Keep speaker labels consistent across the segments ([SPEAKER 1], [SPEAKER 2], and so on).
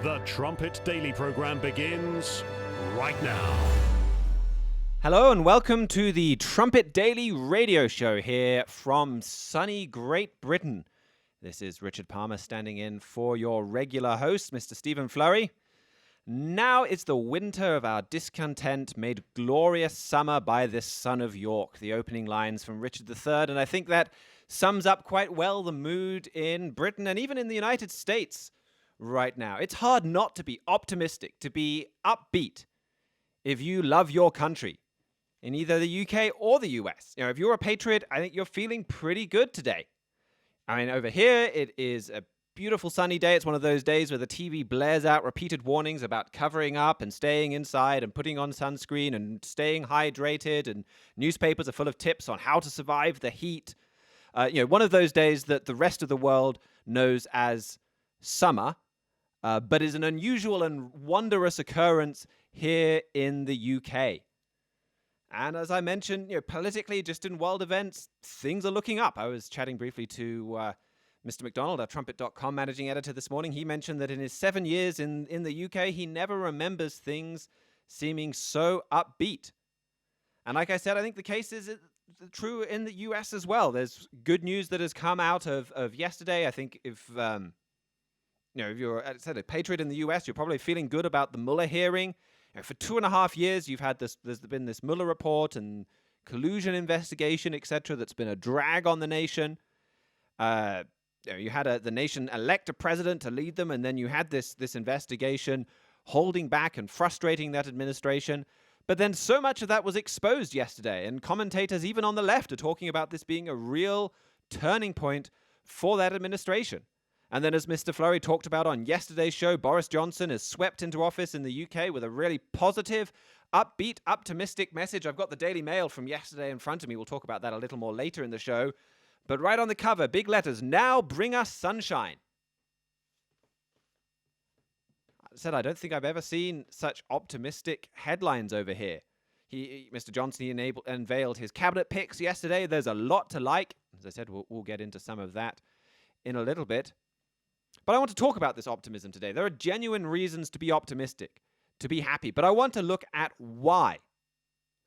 [SPEAKER 1] The Trumpet Daily program begins right now.
[SPEAKER 2] Hello and welcome to the Trumpet Daily radio show here from sunny Great Britain. This is Richard Palmer standing in for your regular host, Mr. Stephen Flurry. Now it's the winter of our discontent made glorious summer by this son of York, the opening lines from Richard III, and I think that sums up quite well the mood in Britain and even in the United States right now. It's hard not to be optimistic, to be upbeat if you love your country in either the UK or the US. You know, if you're a patriot, I think you're feeling pretty good today. I mean, over here, it is a beautiful sunny day. It's one of those days where the TV blares out repeated warnings about covering up and staying inside and putting on sunscreen and staying hydrated, and newspapers are full of tips on how to survive the heat. One of those days that the rest of the world knows as summer, but is an unusual and wondrous occurrence here in the UK. And as I mentioned, politically, just in world events, things are looking up. I was chatting briefly to Mr. McDonald, our Trumpet.com managing editor this morning. He mentioned that in his 7 years in the UK, he never remembers things seeming so upbeat. And like I said, I think the case is true in the US as well. There's good news that has come out of yesterday. I think if you're, as I said, a patriot in the US, you're probably feeling good about the Mueller hearing. For 2.5 years, there's been this Mueller report and collusion investigation, etc., that's been a drag on the nation. You had the nation elect a president to lead them, and then you had this investigation holding back and frustrating that administration. But then so much of that was exposed yesterday, and commentators even on the left are talking about this being a real turning point for that administration. And then, as Mr. Flurry talked about on yesterday's show, Boris Johnson is swept into office in the UK with a really positive, upbeat, optimistic message. I've got the Daily Mail from yesterday in front of me. We'll talk about that a little more later in the show. But right on the cover, big letters, "Now bring us sunshine." I said, I don't think I've ever seen such optimistic headlines over here. Mr. Johnson, unveiled his cabinet picks yesterday. There's a lot to like. As I said, we'll get into some of that in a little bit. But I want to talk about this optimism today. There are genuine reasons to be optimistic, to be happy. But I want to look at why.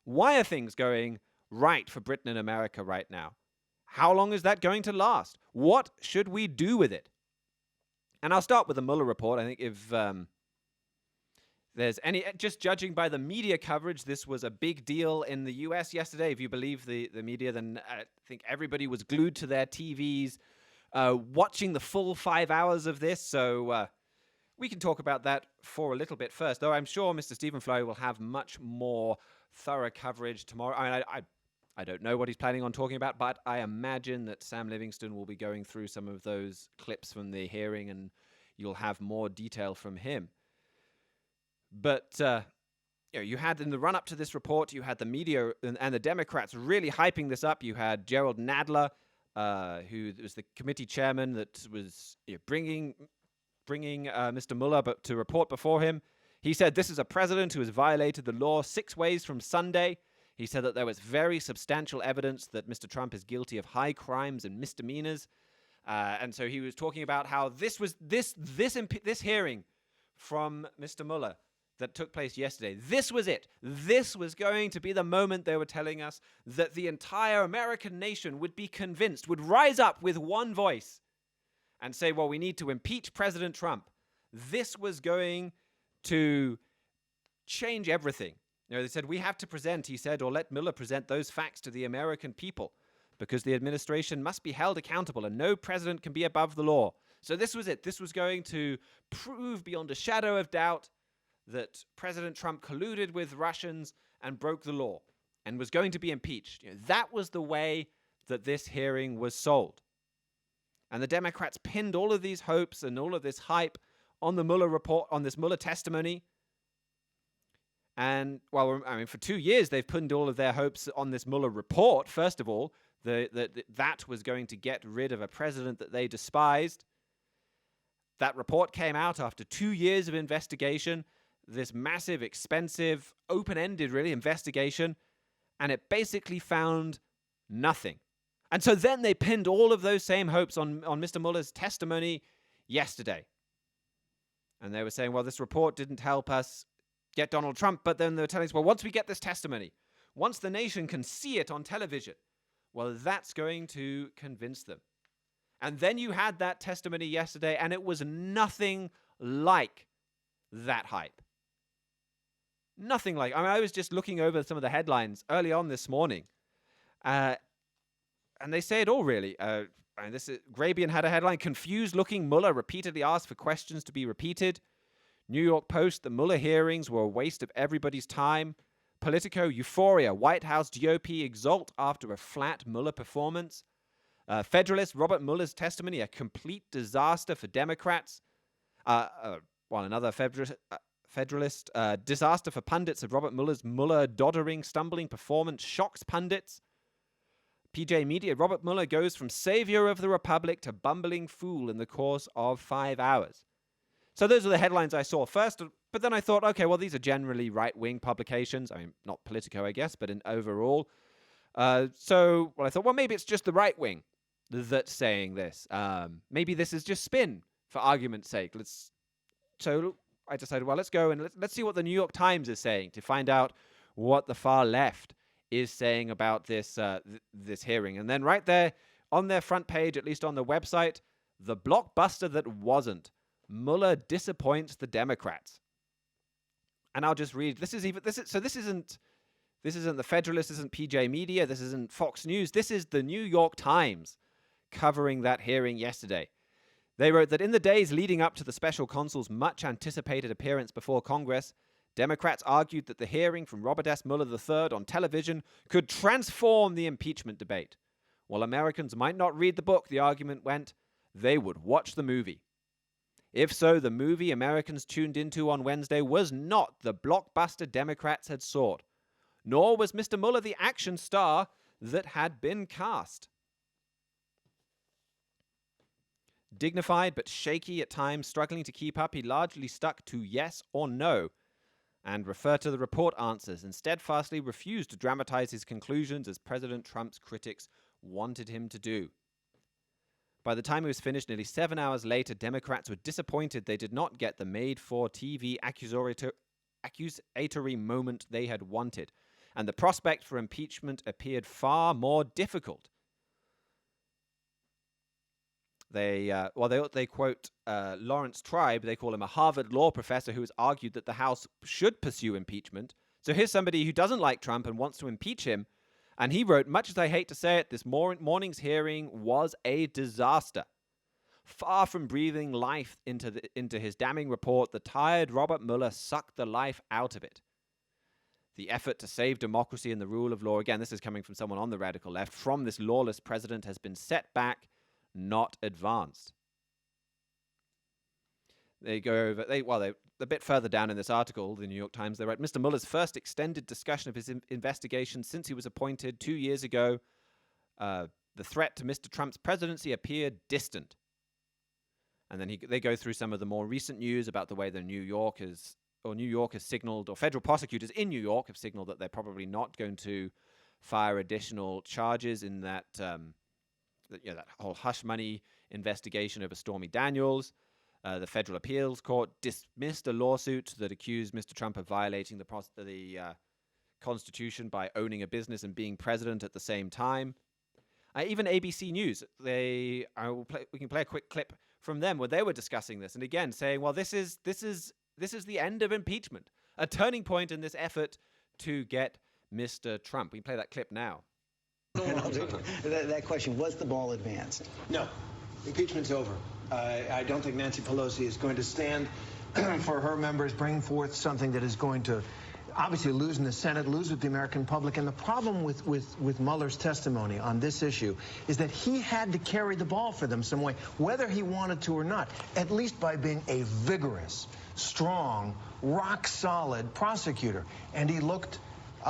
[SPEAKER 2] Why are things going right for Britain and America right now? How long is that going to last? What should we do with it? And I'll start with the Mueller report. I think if there's any, just judging by the media coverage, this was a big deal in the US yesterday. If you believe the media, then I think everybody was glued to their TVs, watching the full 5 hours of this. So we can talk about that for a little bit first, though I'm sure Mr. Stephen Flurry will have much more thorough coverage tomorrow. I don't know what he's planning on talking about, but I imagine that Sam Livingston will be going through some of those clips from the hearing, and you'll have more detail from him. But you had in the run-up to this report, you had the media and the Democrats really hyping this up. You had Gerald Nadler, who was the committee chairman that was bringing Mr. Mueller to report before him. He said this is a president who has violated the law 6 ways from Sunday. He said that there was very substantial evidence that Mr. Trump is guilty of high crimes and misdemeanors. And so he was talking about how this hearing from Mr. Mueller that took place yesterday, this was it. This was going to be the moment they were telling us that the entire American nation would be convinced, would rise up with one voice and say, well, we need to impeach President Trump. This was going to change everything. They said, we have to present, he said, or let Mueller present those facts to the American people because the administration must be held accountable and no president can be above the law. So this was it. This was going to prove beyond a shadow of doubt that President Trump colluded with Russians and broke the law and was going to be impeached. That was the way that this hearing was sold. And the Democrats pinned all of these hopes and all of this hype on the Mueller report, on this Mueller testimony. And, for 2 years, they've pinned all of their hopes on this Mueller report. First of all, that was going to get rid of a president that they despised. That report came out after 2 years of investigation, this massive, expensive, open-ended, really, investigation, and it basically found nothing. And so then they pinned all of those same hopes on Mr. Mueller's testimony yesterday. And they were saying, well, this report didn't help us get Donald Trump. But then they were telling us, well, once we get this testimony, once the nation can see it on television, well, that's going to convince them. And then you had that testimony yesterday, and it was nothing like that hype. Nothing like. I was just looking over some of the headlines early on this morning, and they say it all, really. Grabian had a headline: confused-looking Mueller repeatedly asked for questions to be repeated. New York Post: the Mueller hearings were a waste of everybody's time. Politico: euphoria. White House GOP exult after a flat Mueller performance. Federalist: Robert Mueller's testimony a complete disaster for Democrats. Another Federalist: disaster for pundits of Robert Mueller's doddering, stumbling performance shocks pundits. PJ Media: Robert Mueller goes from savior of the republic to bumbling fool in the course of 5 hours. So those are the headlines I saw first, but then I thought, okay, well, these are generally right-wing publications. I mean, not Politico, I guess, but in overall. I thought, well, maybe it's just the right wing that's saying this. Maybe this is just spin, for argument's sake. So I decided, well, let's go and let's see what the New York Times is saying to find out what the far left is saying about this this hearing. And then right there on their front page, at least on the website, the blockbuster that wasn't. Mueller disappoints the Democrats. And I'll just read. This isn't the Federalist, this isn't PJ Media, this isn't Fox News. This is the New York Times covering that hearing yesterday. They wrote that in the days leading up to the special counsel's much anticipated appearance before Congress, Democrats argued that the hearing from Robert S. Mueller III on television could transform the impeachment debate. While Americans might not read the book, the argument went, they would watch the movie. If so, the movie Americans tuned into on Wednesday was not the blockbuster Democrats had sought, nor was Mr. Mueller the action star that had been cast. Dignified but shaky at times, struggling to keep up, he largely stuck to yes or no and referred to the report answers and steadfastly refused to dramatize his conclusions as President Trump's critics wanted him to do. By the time it was finished, nearly 7 hours later, Democrats were disappointed they did not get the made-for-TV accusatory moment they had wanted, and the prospect for impeachment appeared far more difficult. They quote Lawrence Tribe. They call him a Harvard law professor who has argued that the House should pursue impeachment. So here's somebody who doesn't like Trump and wants to impeach him. And he wrote, much as I hate to say it, this morning's hearing was a disaster. Far from breathing life into his damning report, the tired Robert Mueller sucked the life out of it. The effort to save democracy and the rule of law, again, this is coming from someone on the radical left, from this lawless president has been set back, not advanced. They go over, a bit further down in this article, the New York Times, they write, Mr. Mueller's first extended discussion of his investigation since he was appointed 2 years ago, the threat to Mr. Trump's presidency appeared distant. And then they go through some of the more recent news about the way the New York has signaled, or federal prosecutors in New York have signaled that they're probably not going to fire additional charges in that whole hush money investigation over Stormy Daniels. The Federal Appeals Court dismissed a lawsuit that accused Mr. Trump of violating the Constitution by owning a business and being president at the same time. Even ABC News, we can play a quick clip from them where they were discussing this, and again saying, well, this is the end of impeachment, a turning point in this effort to get Mr. Trump. We can play that clip now.
[SPEAKER 3] That question, was the ball advanced?
[SPEAKER 4] No. Impeachment's over. I don't think Nancy Pelosi is going to stand for her members, bring forth something that is going to obviously lose in the Senate, lose with the American public. And the problem with Mueller's testimony on this issue is that he had to carry the ball for them some way, whether he wanted to or not, at least by being a vigorous, strong, rock-solid prosecutor. And he looked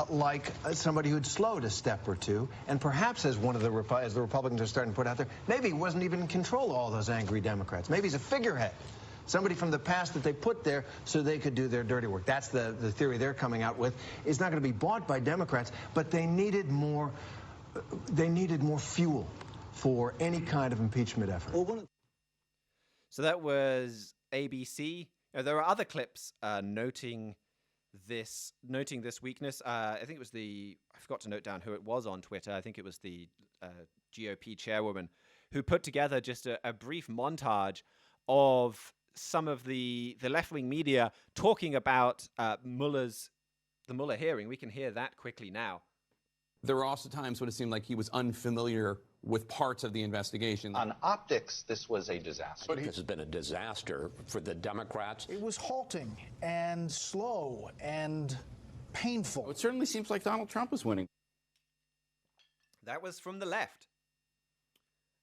[SPEAKER 4] like somebody who'd slowed a step or two, and perhaps as the Republicans are starting to put out there, maybe he wasn't even in control of all those angry Democrats. Maybe he's a figurehead, somebody from the past that they put there so they could do their dirty work. That's the theory they're coming out with. It's not going to be bought by Democrats, but they needed more fuel for any kind of impeachment effort.
[SPEAKER 2] So that was ABC. There are other clips noting this weakness. I think it was I forgot to note down who it was on Twitter. I think it was the GOP chairwoman who put together just a brief montage of some of the left-wing media talking about the Mueller hearing. We can hear that quickly now.
[SPEAKER 5] There were also times when it seemed like he was unfamiliar with parts of the investigation.
[SPEAKER 6] On optics, this was a disaster.
[SPEAKER 7] But this has been a disaster for the Democrats.
[SPEAKER 8] It was halting and slow and painful.
[SPEAKER 5] It certainly seems like Donald Trump is winning.
[SPEAKER 2] That was from the left.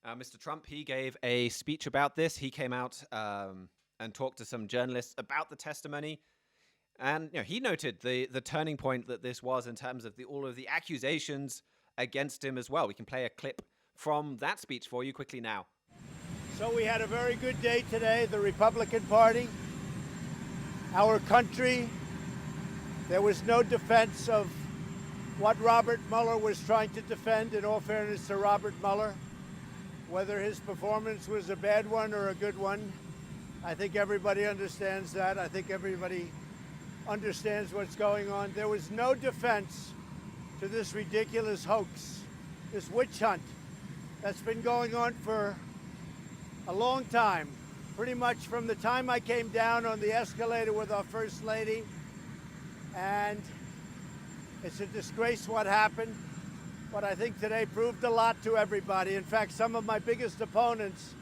[SPEAKER 2] Mr. Trump, he gave a speech about this. He came out and talked to some journalists about the testimony. And he noted the turning point that this was in terms of all of the accusations against him as well. We can play a clip from that speech for you quickly now.
[SPEAKER 9] So we had a very good day today, the Republican Party, our country. There was no defense of what Robert Mueller was trying to defend, in all fairness to Robert Mueller. Whether his performance was a bad one or a good one, I think everybody understands that. I think everybody understands what's going on. There was no defense to this ridiculous hoax, this witch hunt that's been going on for a long time, pretty much from the time I came down on the escalator with our First Lady. And it's a disgrace what happened, but I think today proved a lot to everybody. In fact, some of my biggest opponents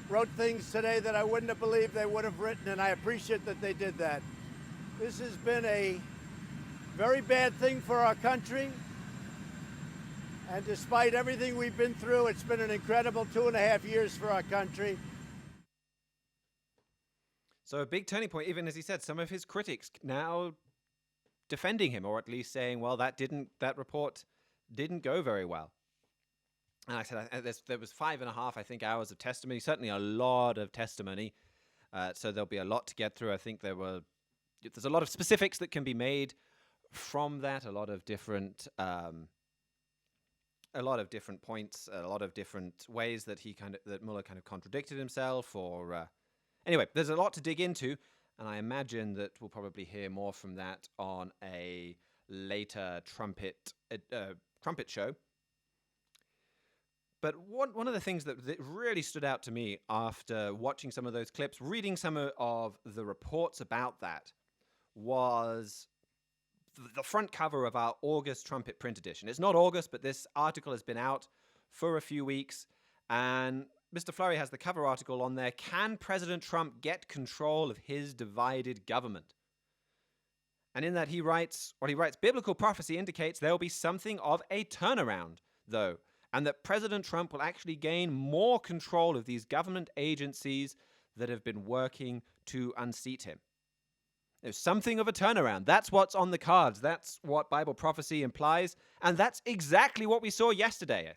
[SPEAKER 9] wrote things today that I wouldn't have believed they would have written, and I appreciate that they did that. This has been a very bad thing for our country. And despite everything we've been through, it's been an incredible 2.5 years for our country.
[SPEAKER 2] So a big turning point, even as he said, some of his critics now defending him, or at least saying, well, that report didn't go very well. And I said, there was 5.5, I think, hours of testimony, certainly a lot of testimony. So there'll be a lot to get through. I think there's a lot of specifics that can be made from that, a lot of different points, a lot of different ways that that Mueller kind of contradicted himself, or anyway, there's a lot to dig into, and I imagine that we'll probably hear more from that on a later trumpet show. But one of the things that really stood out to me after watching some of those clips, reading some of the reports about that, was the front cover of our August Trumpet print edition. It's not August, but this article has been out for a few weeks, and Mr. Flurry has the cover article on there. Can President Trump get control of his divided government? And in that he writes, biblical prophecy indicates there will be something of a turnaround, though, and that President Trump will actually gain more control of these government agencies that have been working to unseat him. There's something of a turnaround. That's what's on the cards. That's what Bible prophecy implies. And that's exactly what we saw yesterday.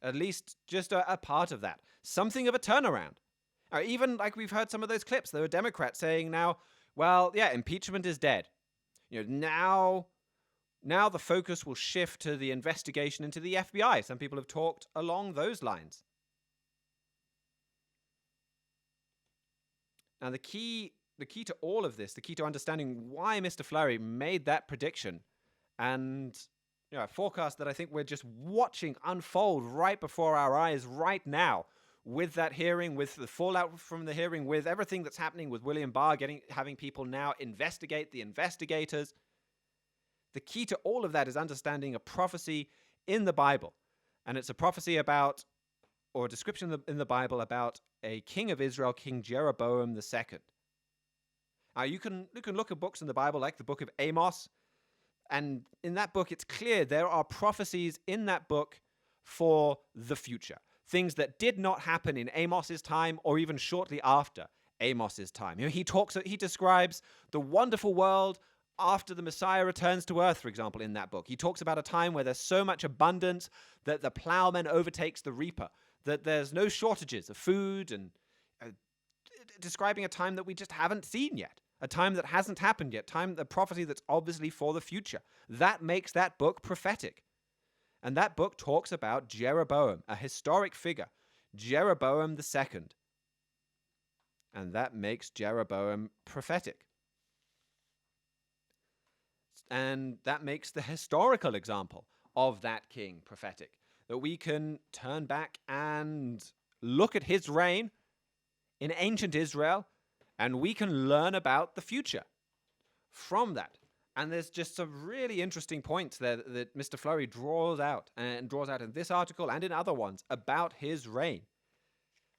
[SPEAKER 2] At least just a part of that. Something of a turnaround. Or even like we've heard some of those clips. There were Democrats saying now, well, yeah, impeachment is dead. Now the focus will shift to the investigation into the FBI. Some people have talked along those lines. Now the key to all of this, the key to understanding why Mr. Flurry made that prediction, and a forecast that I think we're just watching unfold right before our eyes right now, with that hearing, with the fallout from the hearing, with everything that's happening with William Barr, having people now investigate the investigators. The key to all of that is understanding a prophecy in the Bible. And it's a prophecy about, or a description in the Bible about a king of Israel, King Jeroboam II. You can look at books in the Bible like the book of Amos, and in that book it's clear there are prophecies in that book for the future. Things that did not happen in Amos's time or even shortly after Amos's time. He describes the wonderful world after the Messiah returns to earth, for example, in that book. He talks about a time where there's so much abundance that the plowman overtakes the reaper, that there's no shortages of food, and describing a time that we just haven't seen yet, a time that hasn't happened yet, the prophecy that's obviously for the future. That makes that book prophetic. And that book talks about Jeroboam, a historic figure, Jeroboam II. And that makes Jeroboam prophetic. And that makes the historical example of that king prophetic. That we can turn back and look at his reign in ancient Israel, and we can learn about the future from that. And there's just some really interesting points there that Mr. Flurry draws out in this article and in other ones about his reign.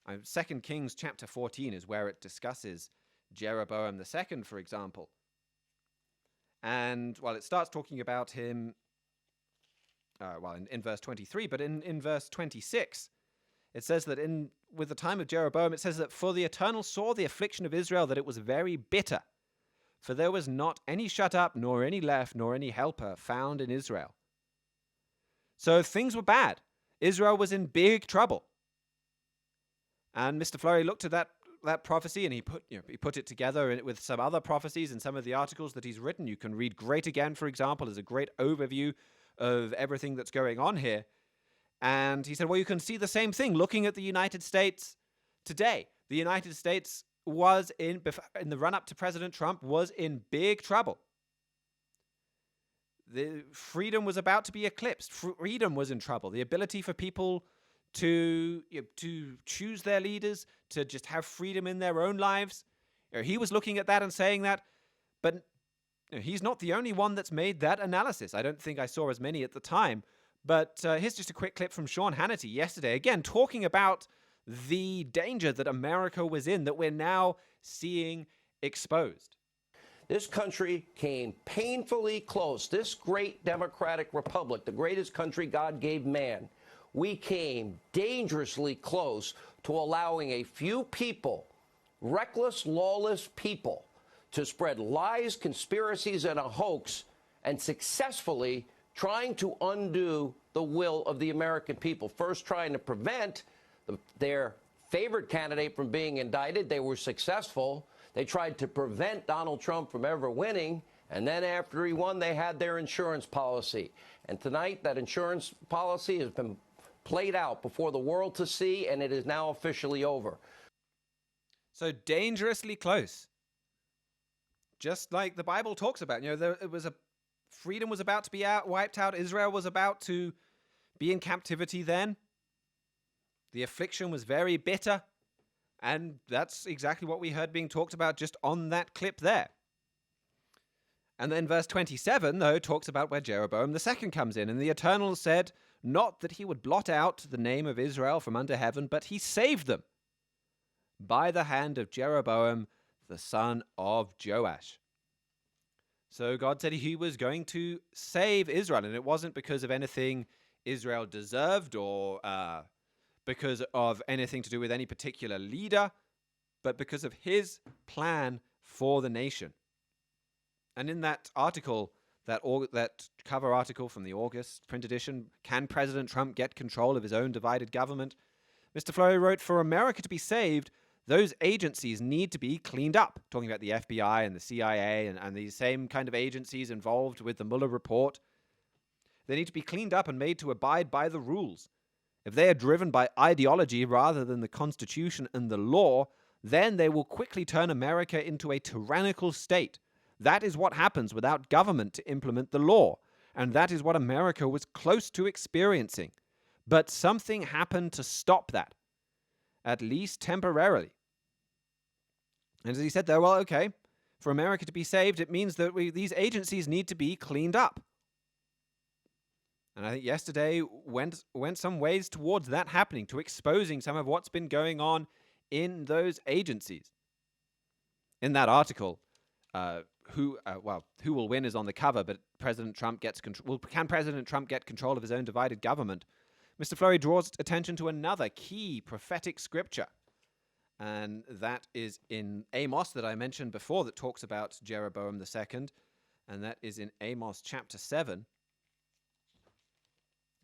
[SPEAKER 2] 2 Kings chapter 14 is where it discusses Jeroboam II, for example. And, it starts talking about him, in verse 23, but in verse 26, it says that with the time of Jeroboam, it says that for the Eternal saw the affliction of Israel, that it was very bitter. For there was not any shut up, nor any left, nor any helper found in Israel. So things were bad. Israel was in big trouble. And Mr. Flurry looked at that prophecy, and he put it together with some other prophecies and some of the articles that he's written. You can read Great Again, for example, as a great overview of everything that's going on here. And he said, well, you can see the same thing looking at the United States today. The United States was in the run-up to President Trump was in big trouble. The freedom was about to be eclipsed. Freedom was in trouble. The ability for people to choose their leaders, to just have freedom in their own lives. He was looking at that and saying that, but he's not the only one that's made that analysis. I don't think I saw as many at the time, but here's just a quick clip from Sean Hannity yesterday, again, talking about the danger that America was in, that we're now seeing exposed.
[SPEAKER 7] This country came painfully close. This great democratic republic, the greatest country God gave man, we came dangerously close to allowing a few people, reckless, lawless people, to spread lies, conspiracies, and a hoax, and successfully trying to undo the will of the American people. First, trying to prevent their favorite candidate from being indicted. They were successful. They tried to prevent Donald Trump from ever winning. And then after he won, they had their insurance policy. And tonight, that insurance policy has been played out before the world to see, and it is now officially over.
[SPEAKER 2] So dangerously close. Just like the Bible talks about. Freedom was about to be wiped out. Israel was about to be in captivity then. The affliction was very bitter. And that's exactly what we heard being talked about just on that clip there. And then verse 27, though, talks about where Jeroboam II comes in. And the Eternal said, not that he would blot out the name of Israel from under heaven, but he saved them by the hand of Jeroboam, the son of Joash. So God said he was going to save Israel, and it wasn't because of anything Israel deserved or because of anything to do with any particular leader, but because of his plan for the nation. And in that article, that cover article from the August print edition, Can President Trump Get Control of His Own Divided Government? Mr. Flurry wrote, for America to be saved, those agencies need to be cleaned up. Talking about the FBI and the CIA and these same kind of agencies involved with the Mueller report. They need to be cleaned up and made to abide by the rules. If they are driven by ideology rather than the Constitution and the law, then they will quickly turn America into a tyrannical state. That is what happens without government to implement the law, and that is what America was close to experiencing. But something happened to stop that, at least temporarily. And as he said there, well, okay, for America to be saved, it means that these agencies need to be cleaned up. And I think yesterday went some ways towards that happening, to exposing some of what's been going on in those agencies. In that article, who will win is on the cover, but President Trump gets control. Well, can President Trump get control of his own divided government? Mr. Flurry draws attention to another key prophetic scripture, and that is in Amos that I mentioned before, that talks about Jeroboam II, and that is in Amos chapter 7.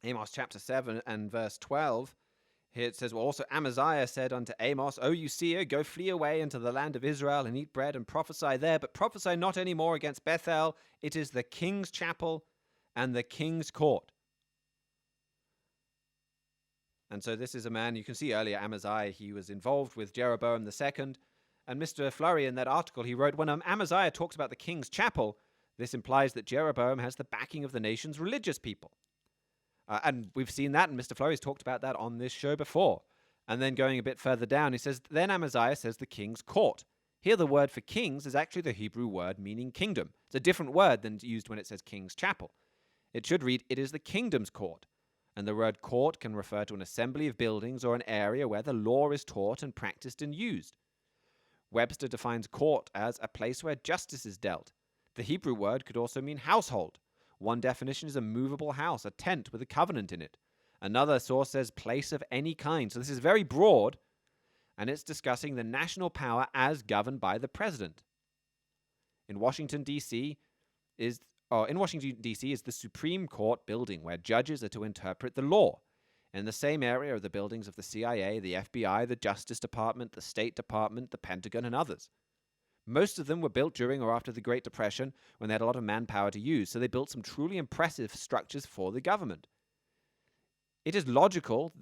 [SPEAKER 2] Amos chapter 7 and verse 12. Here it says, well, also Amaziah said unto Amos, O you seer, go flee away into the land of Israel and eat bread and prophesy there, but prophesy not any more against Bethel. It is the king's chapel and the king's court. And so this is a man, you can see earlier, Amaziah, he was involved with Jeroboam II, And Mr. Flurry, in that article, he wrote, when Amaziah talks about the king's chapel, this implies that Jeroboam has the backing of the nation's religious people. And we've seen that, and Mr. Flurry's talked about that on this show before. And then going a bit further down, he says, then Amaziah says the king's court. Here the word for kings is actually the Hebrew word meaning kingdom. It's a different word than used when it says king's chapel. It should read, it is the kingdom's court. And the word court can refer to an assembly of buildings or an area where the law is taught and practiced and used. Webster defines court as a place where justice is dealt. The Hebrew word could also mean household. One definition is a movable house, a tent with a covenant in it. Another source says place of any kind. So this is very broad, and it's discussing the national power as governed by the president. In Washington, D.C. is the Supreme Court building where judges are to interpret the law. In the same area are the buildings of the CIA, the FBI, the Justice Department, the State Department, the Pentagon, and others. Most of them were built during or after the Great Depression when they had a lot of manpower to use, so they built some truly impressive structures for the government. It is logical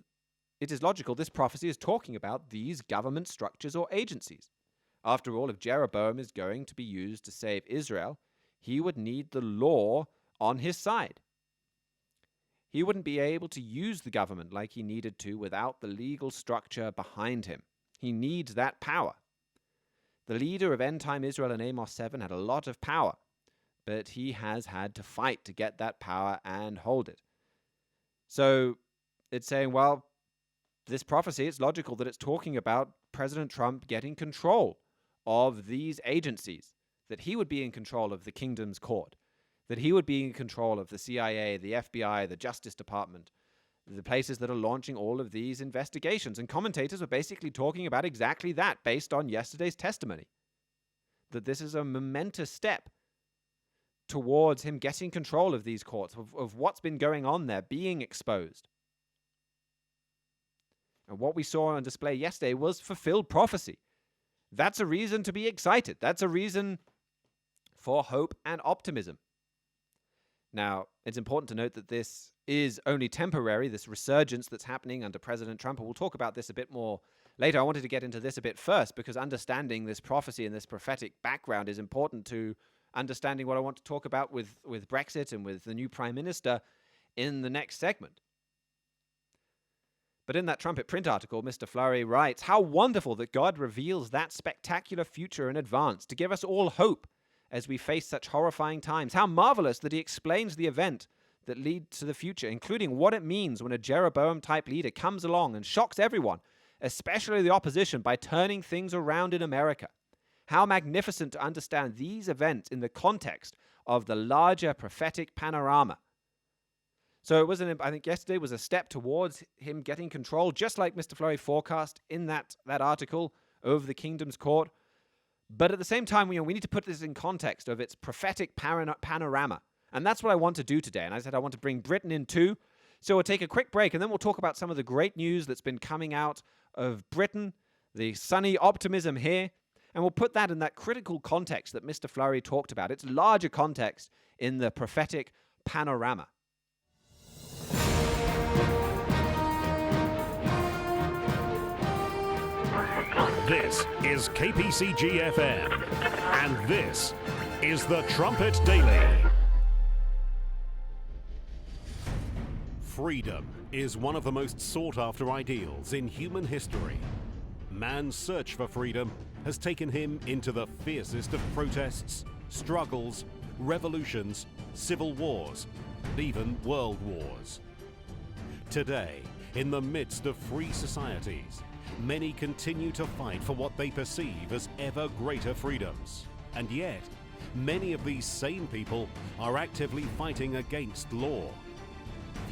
[SPEAKER 2] this prophecy is talking about these government structures or agencies. After all, if Jeroboam is going to be used to save Israel, he would need the law on his side. He wouldn't be able to use the government like he needed to without the legal structure behind him. He needs that power. The leader of end-time Israel in Amos 7 had a lot of power, but he has had to fight to get that power and hold it. So it's saying, well, this prophecy, it's logical that it's talking about President Trump getting control of these agencies, that he would be in control of the kingdom's court, that he would be in control of the CIA, the FBI, the Justice Department, the places that are launching all of these investigations. And commentators were basically talking about exactly that based on yesterday's testimony, that this is a momentous step towards him getting control of these courts, of what's been going on there, being exposed. And what we saw on display yesterday was fulfilled prophecy. That's a reason to be excited. That's a reason for hope and optimism. Now, it's important to note that this is only temporary, this resurgence that's happening under President Trump. And we'll talk about this a bit more later. I wanted to get into this a bit first because understanding this prophecy and this prophetic background is important to understanding what I want to talk about with Brexit and with the new Prime Minister in the next segment. But in that Trumpet print article, Mr. Flurry writes, how wonderful that God reveals that spectacular future in advance to give us all hope as we face such horrifying times. How marvelous that he explains the event that leads to the future, including what it means when a Jeroboam-type leader comes along and shocks everyone, especially the opposition, by turning things around in America. How magnificent to understand these events in the context of the larger prophetic panorama. So it was, I think yesterday was a step towards him getting control, just like Mr. Flurry forecast in that article over the kingdom's court. But at the same time, we need to put this in context of its prophetic panorama. And that's what I want to do today. And I said I want to bring Britain in too. So we'll take a quick break, and then we'll talk about some of the great news that's been coming out of Britain, the sunny optimism here. And we'll put that in that critical context that Mr. Flurry talked about. It's larger context in the prophetic panorama.
[SPEAKER 1] This is KPCG-FM, and this is the Trumpet Daily. Freedom is one of the most sought-after ideals in human history. Man's search for freedom has taken him into the fiercest of protests, struggles, revolutions, civil wars, and even world wars. Today, in the midst of free societies, many continue to fight for what they perceive as ever greater freedoms. And yet, many of these same people are actively fighting against law.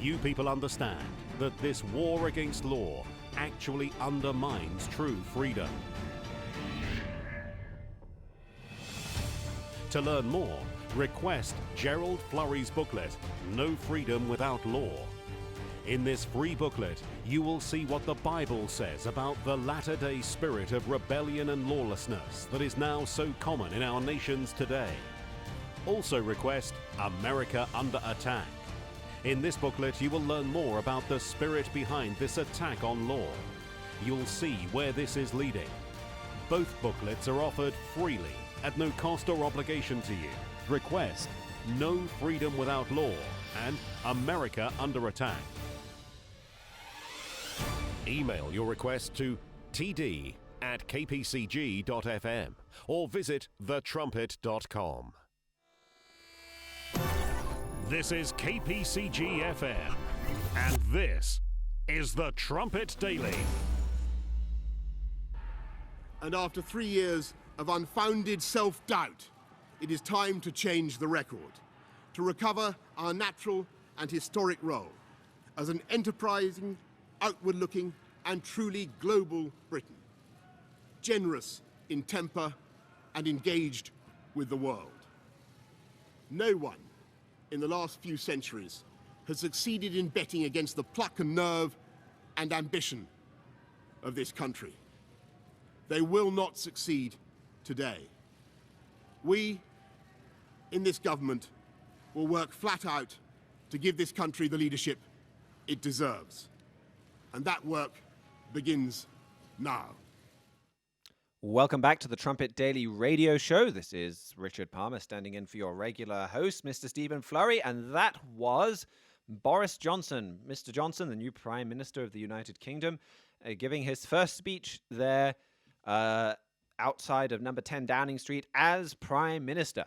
[SPEAKER 1] Few people understand that this war against law actually undermines true freedom. To learn more, request Gerald Flurry's booklet, No Freedom Without Law. In this free booklet, you will see what the Bible says about the latter-day spirit of rebellion and lawlessness that is now so common in our nations today. Also request America Under Attack. In this booklet, you will learn more about the spirit behind this attack on law. You'll see where this is leading. Both booklets are offered freely at no cost or obligation to you. Request No Freedom Without Law and America Under Attack. Email your request to td@kpcg.fm or visit thetrumpet.com. This is KPCG FM, and this is the Trumpet Daily.
[SPEAKER 10] And after 3 years of unfounded self-doubt, it is time to change the record, to recover our natural and historic role as an enterprising, outward-looking, and truly global Britain, generous in temper and engaged with the world. No one in the last few centuries has succeeded in betting against the pluck and nerve and ambition of this country. They will not succeed today. We, in this government, will work flat out to give this country the leadership it deserves. And that work begins now.
[SPEAKER 2] Welcome back to the Trumpet Daily radio show. This is Richard Palmer standing in for your regular host, Mr. Stephen Flurry, and that was Boris Johnson. Mr. Johnson, the new Prime Minister of the United Kingdom, giving his first speech there outside of number 10 Downing Street as Prime Minister.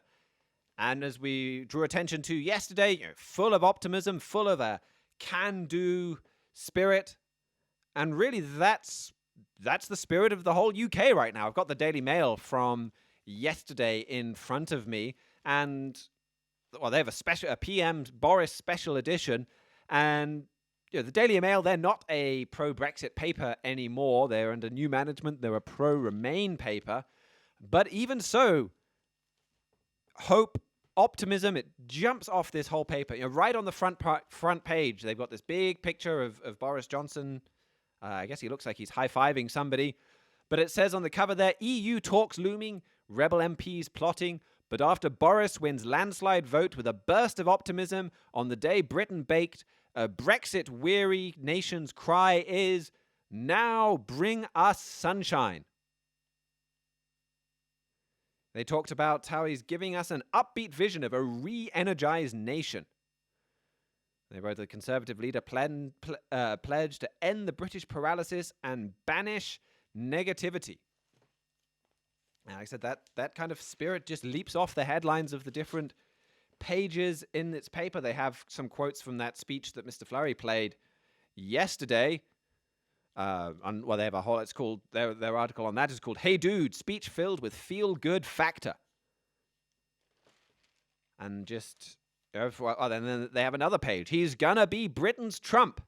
[SPEAKER 2] And as we drew attention to yesterday, full of optimism, full of a can-do spirit, and really that's the spirit of the whole UK right now. I've got the Daily Mail from yesterday in front of me, and well, they have a PM Boris special edition, and the Daily Mail, they're not a pro-Brexit paper anymore. They're under new management. They're a pro-Remain paper, but even so, hope, optimism, it jumps off this whole paper. Right on the front page, they've got this big picture of Boris Johnson. I guess he looks like he's high-fiving somebody. But it says on the cover there, EU talks looming, rebel MPs plotting, but after Boris wins landslide vote with a burst of optimism on the day Britain baked, a Brexit-weary nation's cry is, now bring us sunshine. They talked about how he's giving us an upbeat vision of a re-energized nation. They wrote the Conservative leader pledged to end the British paralysis and banish negativity. And like I said, that kind of spirit just leaps off the headlines of the different pages in its paper. They have some quotes from that speech that Mr. Flurry played yesterday. They have a whole, it's called, their article on that is called, Hey Dude, speech filled with feel-good factor. And just... then they have another page. He's gonna be Britain's Trump.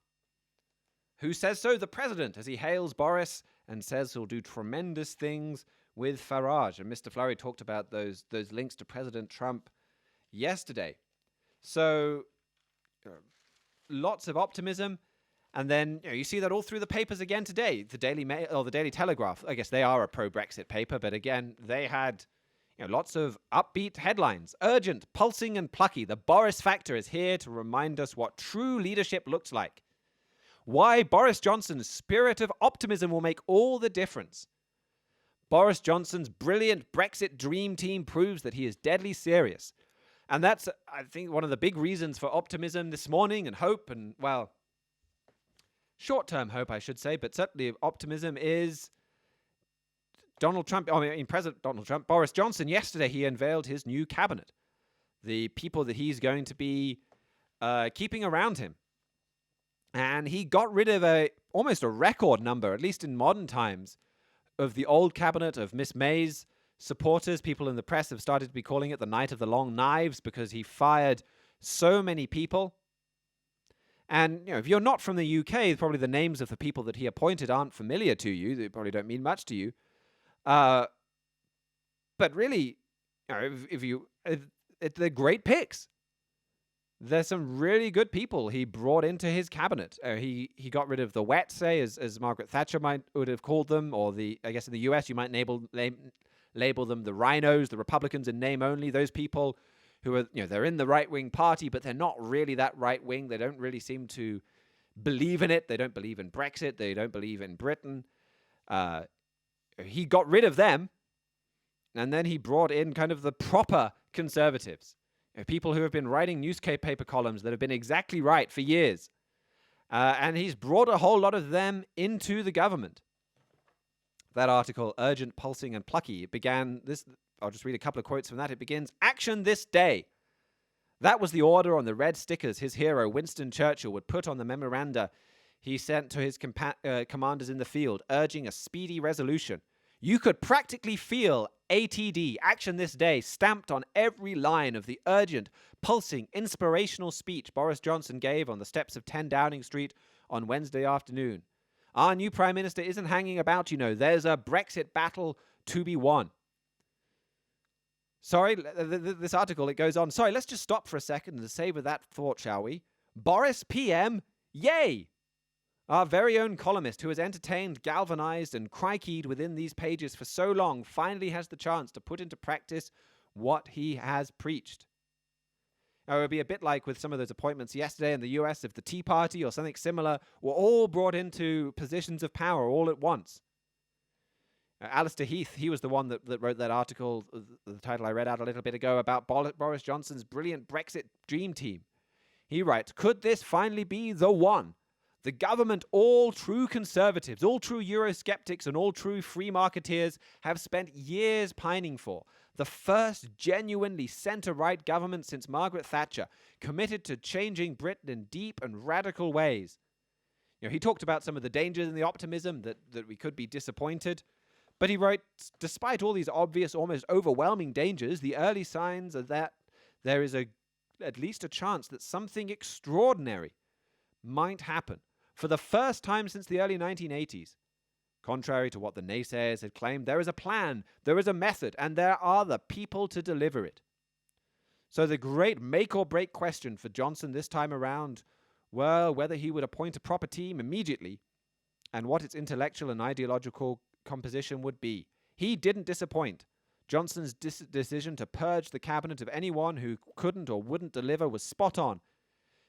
[SPEAKER 2] Who says so? The president, as he hails Boris and says he'll do tremendous things with Farage. And Mr. Flurry talked about those links to President Trump yesterday. So lots of optimism. And then you see that all through the papers again today. The Daily Mail or the Daily Telegraph. I guess they are a pro-Brexit paper, but again, they had lots of upbeat headlines. Urgent, pulsing and plucky. The Boris factor is here to remind us what true leadership looks like. Why Boris Johnson's spirit of optimism will make all the difference. Boris Johnson's brilliant Brexit dream team proves that he is deadly serious. And that's, I think, one of the big reasons for optimism this morning and hope and, well, short-term hope, I should say, but certainly optimism is President Donald Trump, Boris Johnson, yesterday he unveiled his new cabinet. The people that he's going to be keeping around him. And he got rid of almost a record number, at least in modern times, of the old cabinet of Miss May's supporters. People in the press have started to be calling it the Night of the Long Knives because he fired so many people. And, if you're not from the UK, probably the names of the people that he appointed aren't familiar to you. They probably don't mean much to you. But really, they're great picks. There's some really good people he brought into his cabinet. He got rid of the wets, as Margaret Thatcher would have called them, or I guess in the US you might label them the rhinos, the Republicans in name only. Those people who are, they're in the right-wing party, but they're not really that right-wing. They don't really seem to believe in it. They don't believe in Brexit. They don't believe in Britain. he got rid of them, and then he brought in kind of the proper conservatives, people who have been writing newspaper columns that have been exactly right for years. And he's brought a whole lot of them into the government. That article, Urgent, Pulsing, and Plucky, it began this. I'll just read a couple of quotes from that. It begins, "Action this day." That was the order on the red stickers his hero, Winston Churchill, would put on the memoranda he sent to his commanders in the field, urging a speedy resolution. You could practically feel ATD, action this day, stamped on every line of the urgent, pulsing, inspirational speech Boris Johnson gave on the steps of 10 Downing Street on Wednesday afternoon. Our new Prime Minister isn't hanging about, you know. There's a Brexit battle to be won. Sorry, this article, it goes on. Sorry, let's just stop for a second and savor that thought, shall we? Boris PM, yay! Our very own columnist, who has entertained, galvanized, and crikeyed within these pages for so long, finally has the chance to put into practice what he has preached. Now, it would be a bit like with some of those appointments yesterday in the US if the Tea Party or something similar were all brought into positions of power all at once. Alistair Heath, he was the one that wrote that article, the title I read out a little bit ago, about Boris Johnson's brilliant Brexit dream team. He writes, could this finally be the one? The government all true conservatives, all true Eurosceptics, and all true free marketeers have spent years pining for. The first genuinely centre-right government since Margaret Thatcher, committed to changing Britain in deep and radical ways. You know, he talked about some of the dangers in the optimism, that we could be disappointed. But he wrote, despite all these obvious, almost overwhelming dangers, the early signs are that there is at least a chance that something extraordinary might happen for the first time since the early 1980s. Contrary to what the naysayers had claimed, there is a plan, there is a method, and there are the people to deliver it. So the great make-or-break question for Johnson this time around, well, whether he would appoint a proper team immediately and what its intellectual and ideological composition would be. He didn't disappoint. Johnson's decision to purge the cabinet of anyone who couldn't or wouldn't deliver was spot on.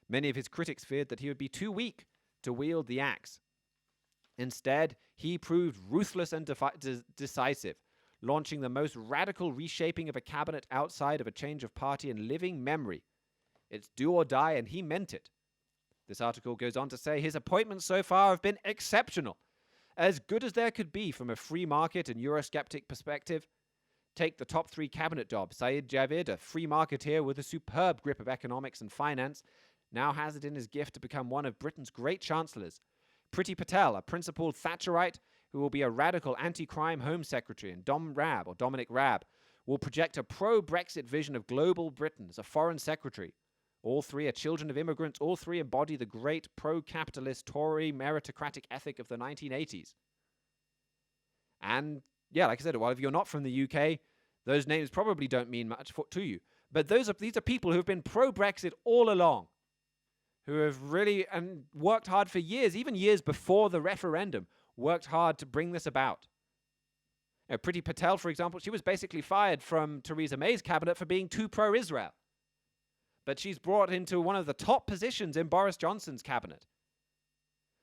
[SPEAKER 2] Many of his critics feared that he would be too weak to wield the axe. Instead, he proved ruthless and decisive, launching the most radical reshaping of a cabinet outside of a change of party in living memory. It's do or die, and he meant it. This article goes on to say his appointments so far have been exceptional, as good as there could be from a free market and Eurosceptic perspective. Take the top 3 cabinet jobs. Saeed Javid, a free marketeer with a superb grip of economics and finance, now has it in his gift to become one of Britain's great chancellors. Priti Patel, a principled Thatcherite who will be a radical anti-crime Home Secretary, and Dominic Raab, will project a pro-Brexit vision of global Britain as a foreign secretary. All 3 are children of immigrants. All 3 embody the great pro-capitalist Tory meritocratic ethic of the 1980s. And, yeah, like I said, well, if you're not from the UK, those names probably don't mean much to you. But these are people who have been pro-Brexit all along, who have really and worked hard for years, even years before the referendum, worked hard to bring this about. You know, Priti Patel, for example, she was basically fired from Theresa May's cabinet for being too pro-Israel. But she's brought into one of the top positions in Boris Johnson's cabinet.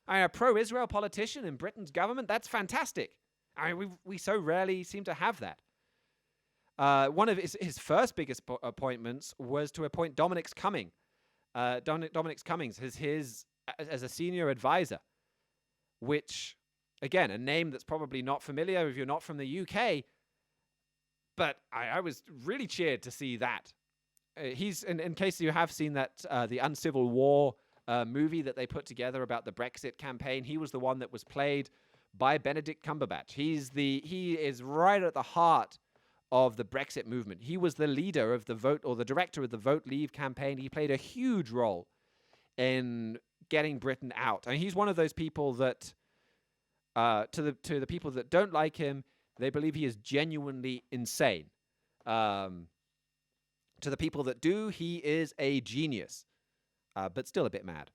[SPEAKER 2] I mean, a pro-Israel politician in Britain's government, that's fantastic. I mean, we so rarely seem to have that. One of his first biggest appointments was to appoint Dominic Cummings as a senior advisor, which, again, a name that's probably not familiar if you're not from the UK, but I was really cheered to see that. He's, in case you have seen that, the Uncivil War movie that they put together about the Brexit campaign, he was the one that was played by Benedict Cumberbatch. He is right at the heart of the Brexit movement. He was the leader of the vote, or the director of the Vote Leave campaign. He played a huge role in getting Britain out. And he's one of those people that, to the people that don't like him, they believe he is genuinely insane. To the people that do, he is a genius, but still a bit mad.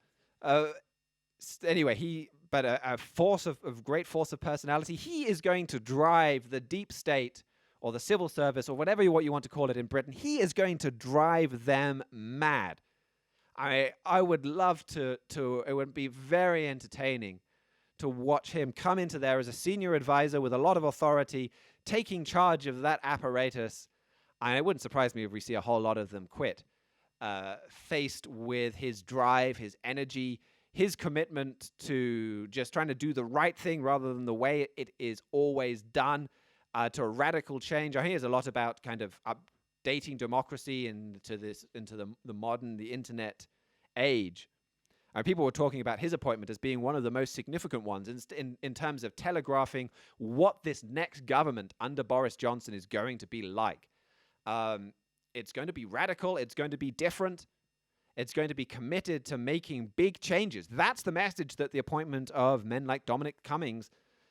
[SPEAKER 2] Anyway, a force of great force of personality. He is going to drive the deep state or the civil service or whatever you want to call it in Britain. He is going to drive them mad. I would love to. It would be very entertaining to watch him come into there as a senior advisor with a lot of authority, taking charge of that apparatus. And it wouldn't surprise me if we see a whole lot of them quit, faced with his drive, his energy, his commitment to just trying to do the right thing rather than the way it is always done, to a radical change. I think it's a lot about kind of updating democracy into the modern, the internet age. People were talking about his appointment as being one of the most significant ones in terms of telegraphing what this next government under Boris Johnson is going to be like. It's going to be radical. It's going to be different. It's going to be committed to making big changes. That's the message that the appointment of men like Dominic Cummings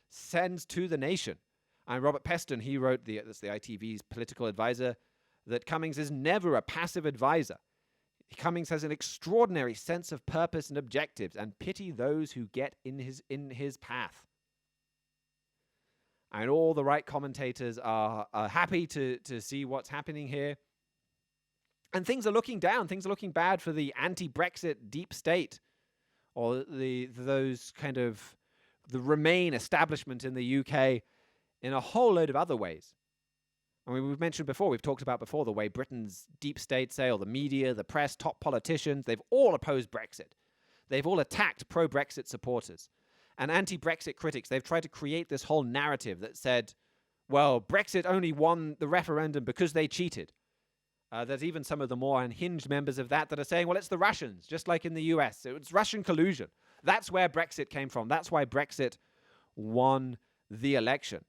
[SPEAKER 2] sends to the nation. And Robert Peston, he wrote, that's the ITV's political advisor, that Cummings is never a passive advisor. Cummings has an extraordinary sense of purpose and objectives, and pity those who get in his path. And all the right commentators are happy to see what's happening here. And things are looking down. Things are looking bad for the anti-Brexit deep state, or those kind of the Remain establishment in the UK, in a whole load of other ways. I mean, we've talked about before the way Britain's deep state, say, or the media, the press, top politicians, they've all opposed Brexit. They've all attacked pro-Brexit supporters. And anti-Brexit critics, they've tried to create this whole narrative that said, well, Brexit only won the referendum because they cheated. There's even some of the more unhinged members of that are saying, well, it's the Russians, just like in the US. It's Russian collusion. That's where Brexit came from. That's why Brexit won the election.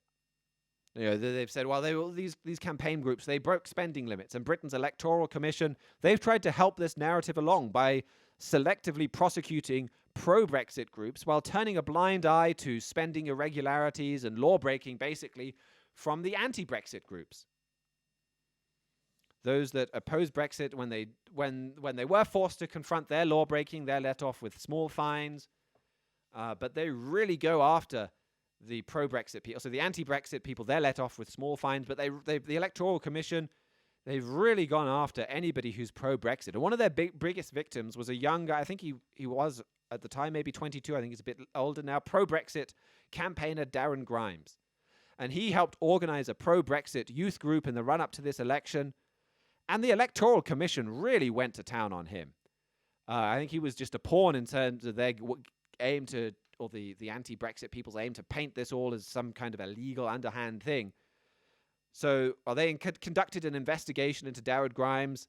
[SPEAKER 2] You know, they've said, well, these campaign groups, they broke spending limits, and Britain's Electoral Commission, they've tried to help this narrative along by selectively prosecuting pro-Brexit groups while turning a blind eye to spending irregularities and law-breaking, basically, from the anti-Brexit groups. Those that oppose Brexit, when they were forced to confront their law-breaking, they're let off with small fines, but they really go after the pro-Brexit people. So the anti-Brexit people, they're let off with small fines, but the Electoral Commission, they've really gone after anybody who's pro-Brexit. And one of their biggest victims was a young guy, I think he was at the time maybe 22, I think he's a bit older now, pro-Brexit campaigner Darren Grimes. And he helped organize a pro-Brexit youth group in the run-up to this election. And the Electoral Commission really went to town on him. I think he was just a pawn in terms of their aim to, or the anti-Brexit people's aim to paint this all as some kind of illegal, underhand thing. So they conducted an investigation into Darren Grimes,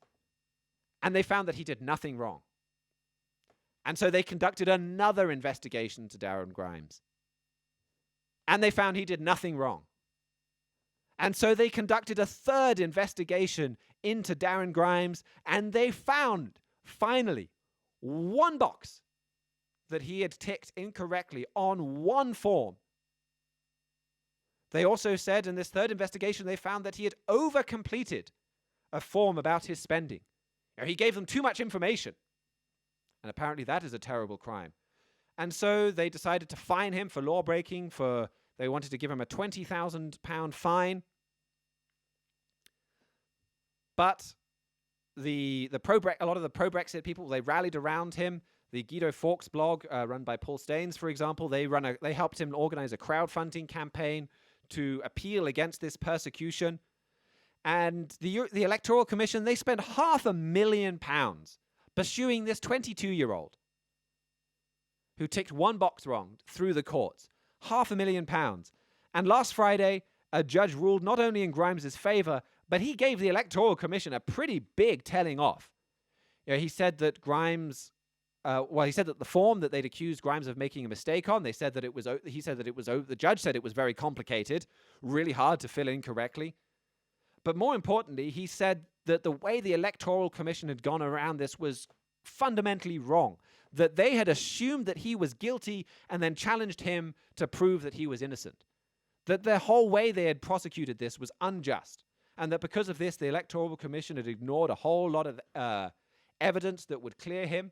[SPEAKER 2] and they found that he did nothing wrong. And so they conducted another investigation into Darren Grimes, and they found he did nothing wrong. And so they conducted a third investigation into Darren Grimes, and they found, finally, one box that he had ticked incorrectly on one form. They also said in this third investigation, they found that he had over-completed a form about his spending. Now, he gave them too much information, and apparently that is a terrible crime. And so they decided to fine him for law-breaking. They wanted to give him a £20,000 fine. But a lot of the pro-Brexit people, they rallied around him. The Guido Fawkes blog, run by Paul Staines, for example, they helped him organize a crowdfunding campaign to appeal against this persecution. And the Electoral Commission, they spent £500,000 pursuing this 22-year-old who ticked one box wrong through the courts. £500,000. And last Friday, a judge ruled not only in Grimes' favor, but he gave the Electoral Commission a pretty big telling off. You know, he said that the form that they'd accused Grimes of making a mistake on, the judge said it was very complicated, really hard to fill in correctly. But more importantly, he said that the way the Electoral Commission had gone around this was fundamentally wrong, that they had assumed that he was guilty and then challenged him to prove that he was innocent, that the whole way they had prosecuted this was unjust, and that because of this, the Electoral Commission had ignored a whole lot of evidence that would clear him.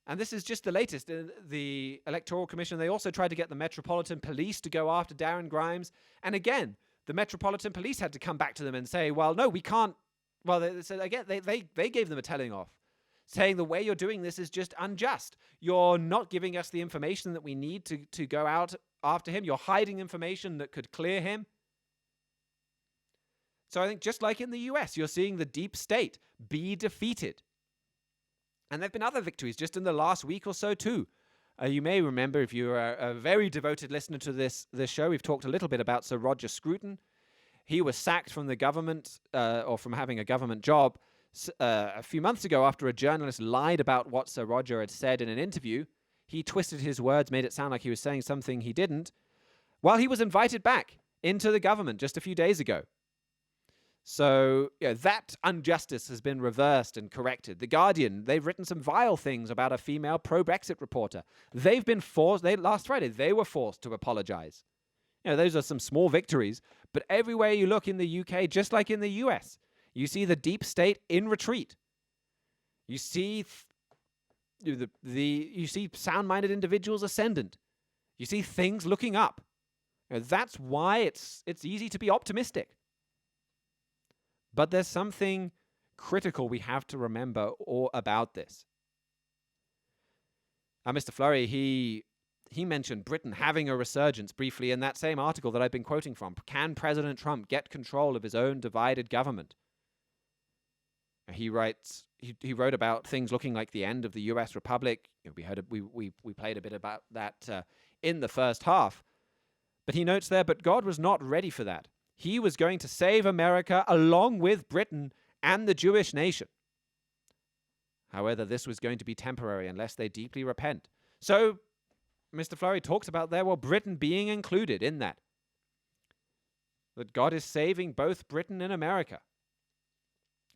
[SPEAKER 2] And this is just the latest. The Electoral Commission, they also tried to get the Metropolitan Police to go after Darren Grimes. And again, the Metropolitan Police had to come back to them and say, well, no, we can't. Well, they said again, they gave them a telling off. saying the way you're doing this is just unjust. You're not giving us the information that we need to go out after him. You're hiding information that could clear him. So I think just like in the US, you're seeing the deep state be defeated. And there have been other victories just in the last week or so too. You may remember, if you're a very devoted listener to this show, we've talked a little bit about Sir Roger Scruton. He was sacked from the government, or from having a government job, a few months ago after a journalist lied about what Sir Roger had said in an interview. He twisted his words, made it sound like he was saying something he didn't, while he was invited back into the government just a few days ago. So that injustice has been reversed and corrected. The Guardian, they've written some vile things about a female pro-Brexit reporter. They've been forced, last Friday, they were forced to apologize. Those are some small victories, but everywhere you look in the UK, just like in the US, you see the deep state in retreat. You see you see sound-minded individuals ascendant. You see things looking up. That's why it's easy to be optimistic. But there's something critical we have to remember about this. Mr. Fleury, he mentioned Britain having a resurgence briefly in that same article that I've been quoting from. Can President Trump get control of his own divided government? He writes. He wrote about things looking like the end of the U.S. Republic. We played a bit about that in the first half. But he notes there, but God was not ready for that. He was going to save America along with Britain and the Jewish nation. However, this was going to be temporary unless they deeply repent. So, Mr. Fleury talks about there, Britain being included in that. That God is saving both Britain and America.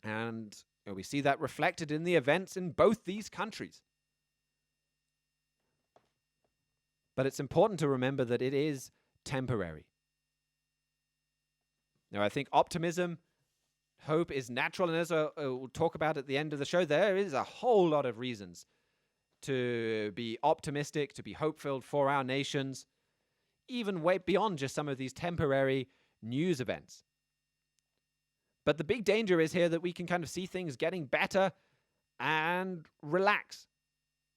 [SPEAKER 2] And we see that reflected in the events in both these countries. But it's important to remember that it is temporary. Now, I think optimism, hope is natural, and as we'll talk about at the end of the show, there is a whole lot of reasons to be optimistic, to be hope-filled for our nations, even way beyond just some of these temporary news events. But the big danger is here that we can kind of see things getting better and relax.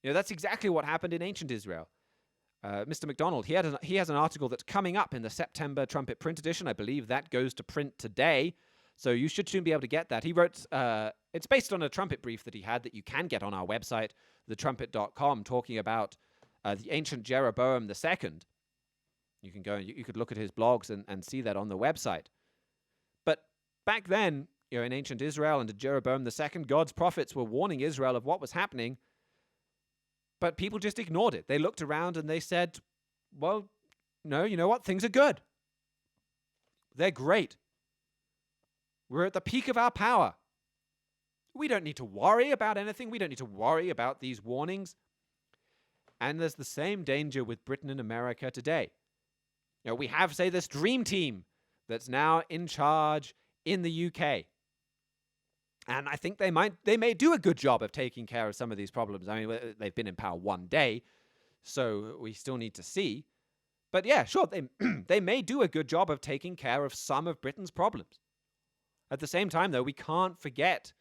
[SPEAKER 2] That's exactly what happened in ancient Israel. Mr. McDonald, he has an article that's coming up in the September Trumpet print edition. I believe that goes to print today, so you should soon be able to get that. He wrote, it's based on a Trumpet brief that he had that you can get on our website, thetrumpet.com, talking about the ancient Jeroboam II. You can go and you could look at his blogs and see that on the website. But back then, in ancient Israel under Jeroboam II, God's prophets were warning Israel of what was happening. But people just ignored it. They looked around and they said, well, no, you know what? Things are good. They're great. We're at the peak of our power. We don't need to worry about anything. We don't need to worry about these warnings. And there's the same danger with Britain and America today. We have, say, this dream team that's now in charge in the UK. And I think they may do a good job of taking care of some of these problems. I mean, they've been in power one day, so we still need to see. But yeah, sure, they may do a good job of taking care of some of Britain's problems. At the same time, though, we can't forget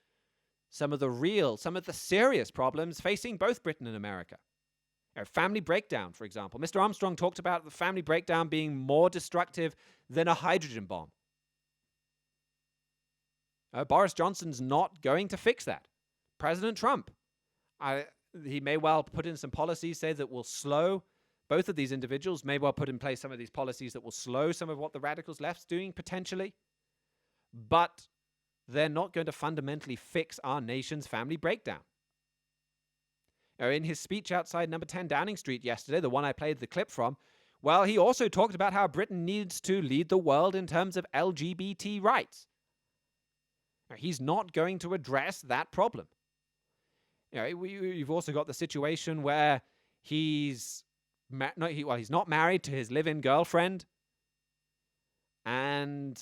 [SPEAKER 2] some of the serious problems facing both Britain and America. Family breakdown, for example. Mr. Armstrong talked about the family breakdown being more destructive than a hydrogen bomb. Boris Johnson's not going to fix that. President Trump, he may well put in some policies, say that will slow both of these individuals, may well put in place some of these policies that will slow some of what the radicals left's doing potentially. But they're not going to fundamentally fix our nation's family breakdown. In his speech outside number 10 Downing Street yesterday, the one I played the clip from, he also talked about how Britain needs to lead the world in terms of LGBT rights. He's not going to address that problem. You've also got the situation where he's not married to his live-in girlfriend, and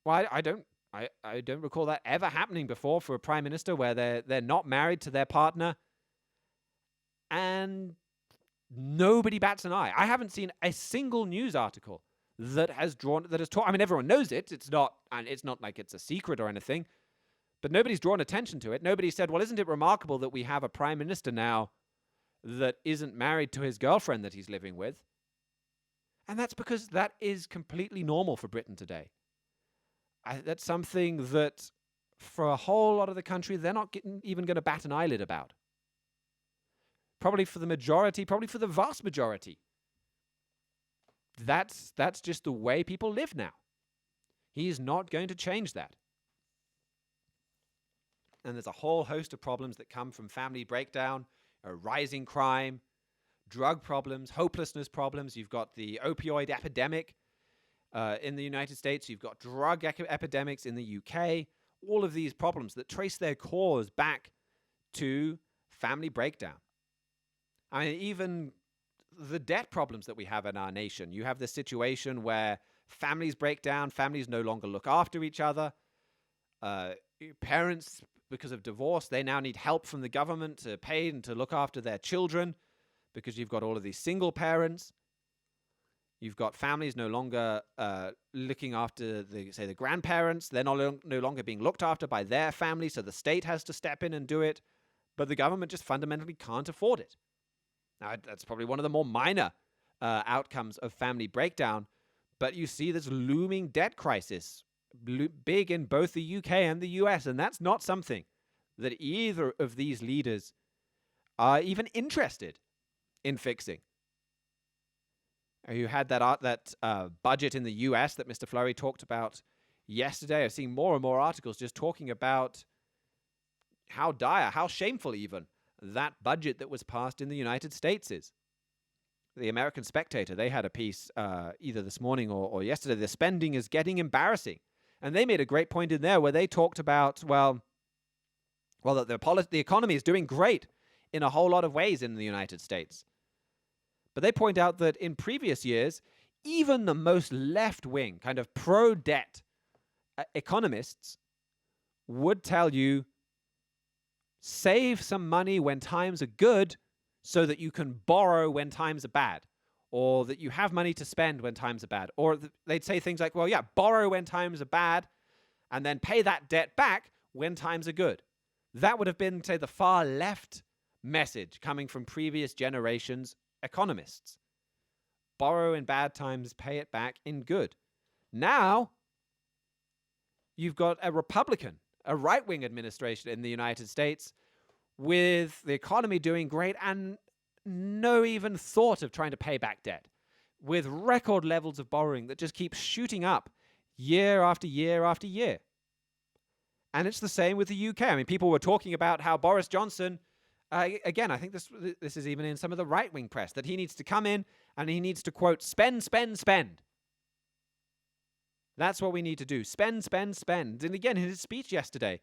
[SPEAKER 2] I don't recall that ever happening before for a prime minister where they're not married to their partner, and nobody bats an eye. I haven't seen a single news article that has talked. I mean, everyone knows it. It's not like it's a secret or anything. But nobody's drawn attention to it. Nobody said, well, isn't it remarkable that we have a prime minister now that isn't married to his girlfriend that he's living with? And that's because that is completely normal for Britain today. That's something that for a whole lot of the country, they're not even going to bat an eyelid about. Probably for the majority, probably for the vast majority. That's just the way people live now. He is not going to change that. And there's a whole host of problems that come from family breakdown, rising crime, drug problems, hopelessness problems. You've got the opioid epidemic in the United States. You've got drug epidemics in the UK. All of these problems that trace their cause back to family breakdown. I mean, even the debt problems that we have in our nation. You have this situation where families break down, families no longer look after each other. Parents, because of divorce, they now need help from the government to pay and to look after their children because you've got all of these single parents. You've got families no longer looking after, the grandparents. They're no longer being looked after by their family, so the state has to step in and do it. But the government just fundamentally can't afford it. Now, that's probably one of the more minor outcomes of family breakdown. But you see this looming debt crisis, big in both the UK and the US. And that's not something that either of these leaders are even interested in fixing. You had that budget in the US that Mr. Fleury talked about yesterday. I've seen more and more articles just talking about how dire, how shameful even, that budget that was passed in the United States is. The American Spectator, they had a piece either this morning or yesterday. The spending is getting embarrassing. And they made a great point in there where they talked about, the economy is doing great in a whole lot of ways in the United States. But they point out that in previous years, even the most left-wing, kind of pro-debt economists would tell you, save some money when times are good so that you can borrow when times are bad, or that you have money to spend when times are bad. Or they'd say things like, borrow when times are bad and then pay that debt back when times are good. That would have been, say, the far left message coming from previous generations' economists. Borrow in bad times, pay it back in good. Now, you've got a Republican, a right-wing administration in the United States with the economy doing great and no even thought of trying to pay back debt, with record levels of borrowing that just keep shooting up year after year after year. And it's the same with the UK. I mean, people were talking about how Boris Johnson, again, I think this is even in some of the right-wing press, that he needs to come in and he needs to, quote, spend, spend, spend. That's what we need to do. Spend, spend, spend. And again, in his speech yesterday,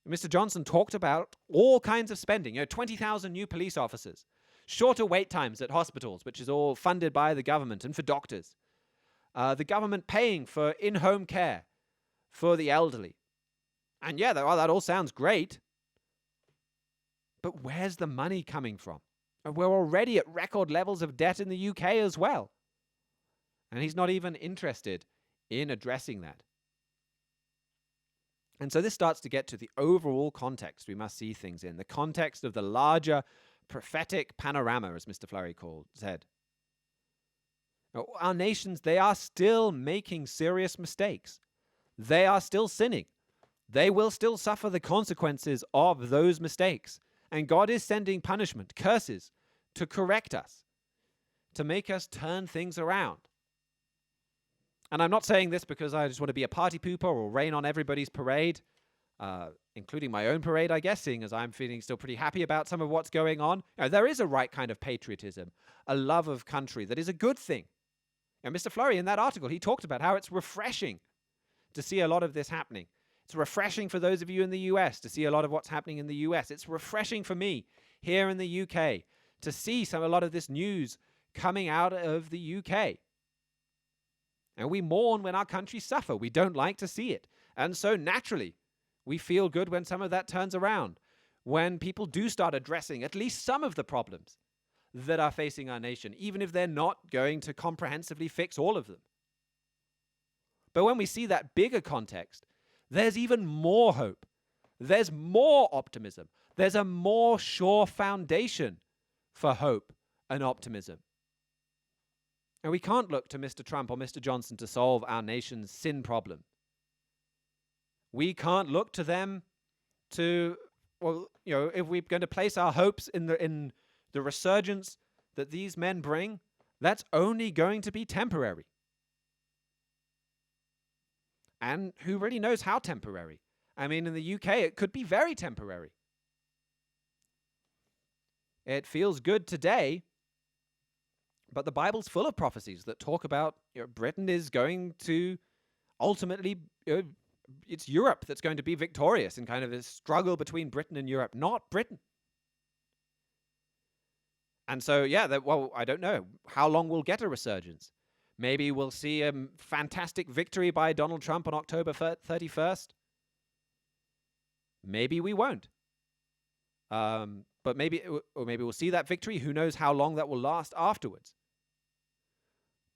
[SPEAKER 2] Mr. Johnson talked about all kinds of spending. 20,000 new police officers, shorter wait times at hospitals, which is all funded by the government and for doctors. The government paying for in-home care for the elderly. And yeah, that all sounds great. But where's the money coming from? We're already at record levels of debt in the UK as well. And he's not even interested in addressing that. And so this starts to get to the overall context we must see things in, the context of the larger prophetic panorama, as Mr. Fleury said. Now, our nations, they are still making serious mistakes. They are still sinning. They will still suffer the consequences of those mistakes. And God is sending punishment, curses, to correct us, to make us turn things around. And I'm not saying this because I just want to be a party pooper or rain on everybody's parade, including my own parade, I guess, seeing as I'm feeling still pretty happy about some of what's going on. There is a right kind of patriotism, a love of country that is a good thing. And Mr. Fleury, in that article, he talked about how it's refreshing to see a lot of this happening. It's refreshing for those of you in the US to see a lot of what's happening in the US. It's refreshing for me here in the UK to see a lot of this news coming out of the UK. And we mourn when our countries suffer. We don't like to see it. And so naturally, we feel good when some of that turns around, when people do start addressing at least some of the problems that are facing our nation, even if they're not going to comprehensively fix all of them. But when we see that bigger context, there's even more hope there's more optimism. There's a more sure foundation for hope and optimism. And we can't look to Mr. Trump or Mr. Johnson to solve our nation's sin problem. We can't look to them to, well, you know, if we're going to place our hopes in the resurgence that these men bring, that's only going to be temporary. And who really knows how temporary? I mean, in the UK, it could be very temporary. It feels good today, but the Bible's full of prophecies that talk about, you know, Britain is going to ultimately, it's Europe that's going to be victorious in kind of a struggle between Britain and Europe, not Britain. And so, yeah, well, I don't know how long we'll get a resurgence. Maybe we'll see a fantastic victory by Donald Trump on October 31st. Maybe we won't. But maybe we'll see that victory. Who knows how long that will last afterwards.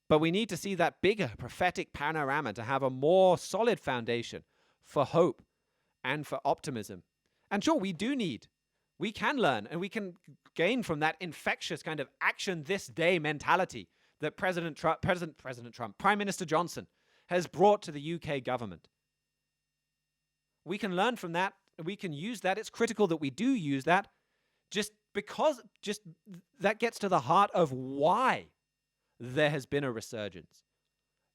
[SPEAKER 2] But we need to see that bigger prophetic panorama to have a more solid foundation for hope and for optimism. And sure, we can learn and we can gain from that infectious kind of action this day mentality that President Trump, Prime Minister Johnson has brought to the UK government. We can learn from that. We can use that. It's critical that we do use that just because that gets to the heart of why there has been a resurgence.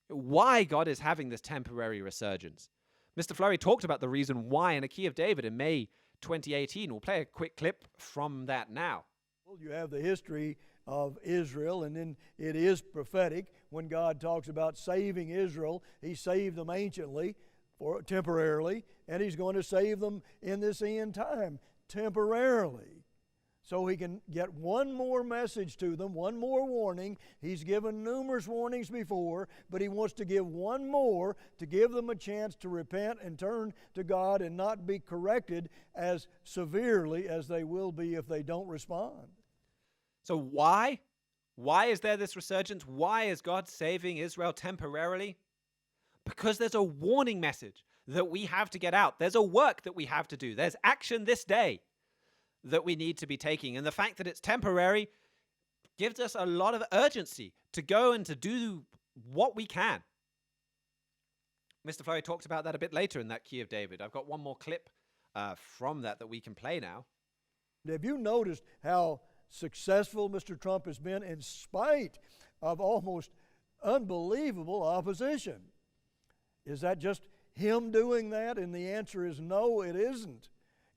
[SPEAKER 2] Why God is having this temporary resurgence. Mr. Flurry talked about the reason why in a Key of David in May 2018. We'll play a quick clip from that now.
[SPEAKER 11] Well, you have the history of Israel, and then it is prophetic. When God talks about saving Israel, He saved them anciently, or temporarily, and He's going to save them in this end time, temporarily. So He can get one more message to them, one more warning. He's given numerous warnings before, but He wants to give one more to give them a chance to repent and turn to God and not be corrected as severely as they will be if they don't respond.
[SPEAKER 2] So why? Why is there this resurgence? Why is God saving Israel temporarily? Because there's a warning message that we have to get out. There's a work that we have to do. There's action this day that we need to be taking. And the fact that it's temporary gives us a lot of urgency to go and to do what we can. Mr. Flurry talked about that a bit later in that Key of David. I've got one more clip from that we can play now.
[SPEAKER 11] Have you noticed how successful Mr. Trump has been in spite of almost unbelievable opposition? Is that just him doing that? And the answer is no, it isn't.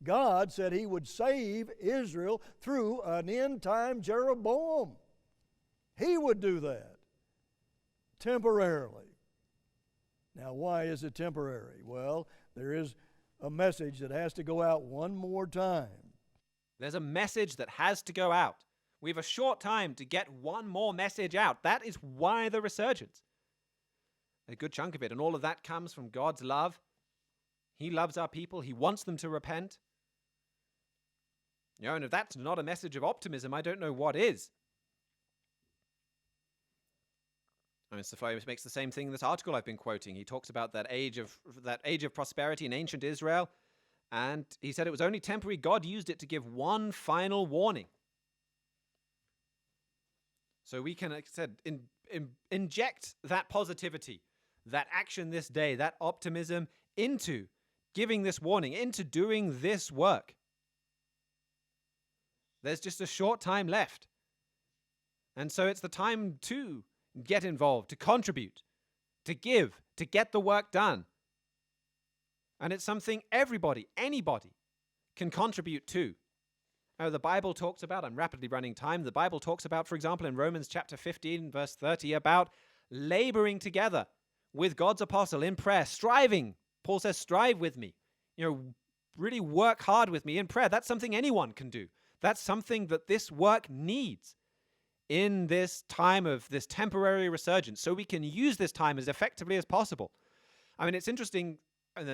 [SPEAKER 11] God said He would save Israel through an end-time Jeroboam. He would do that temporarily. Now, why is it temporary? Well, there is a message that has to go out one more time.
[SPEAKER 2] There's a message that has to go out. We have a short time to get one more message out. That is why the resurgence. A good chunk of it. And all of that comes from God's love. He loves our people. He wants them to repent. You know, and if that's not a message of optimism, I don't know what is. Mr. Flurry makes the same thing in this article I've been quoting. He talks about that age of prosperity in ancient Israel. And he said it was only temporary. God used it to give one final warning. So we can, like I said, inject that positivity, that action this day, that optimism into giving this warning, into doing this work. There's just a short time left. And so it's the time to get involved, to contribute, to give, to get the work done. And it's something everybody, anybody can contribute to. Now, the Bible talks about, I'm rapidly running time, the Bible talks about, for example, in Romans chapter 15, verse 30, about laboring together with God's apostle in prayer, striving. Paul says, strive with me. You know, really work hard with me in prayer. That's something anyone can do. That's something that this work needs in this time of this temporary resurgence, so we can use this time as effectively as possible. I mean, it's interesting, and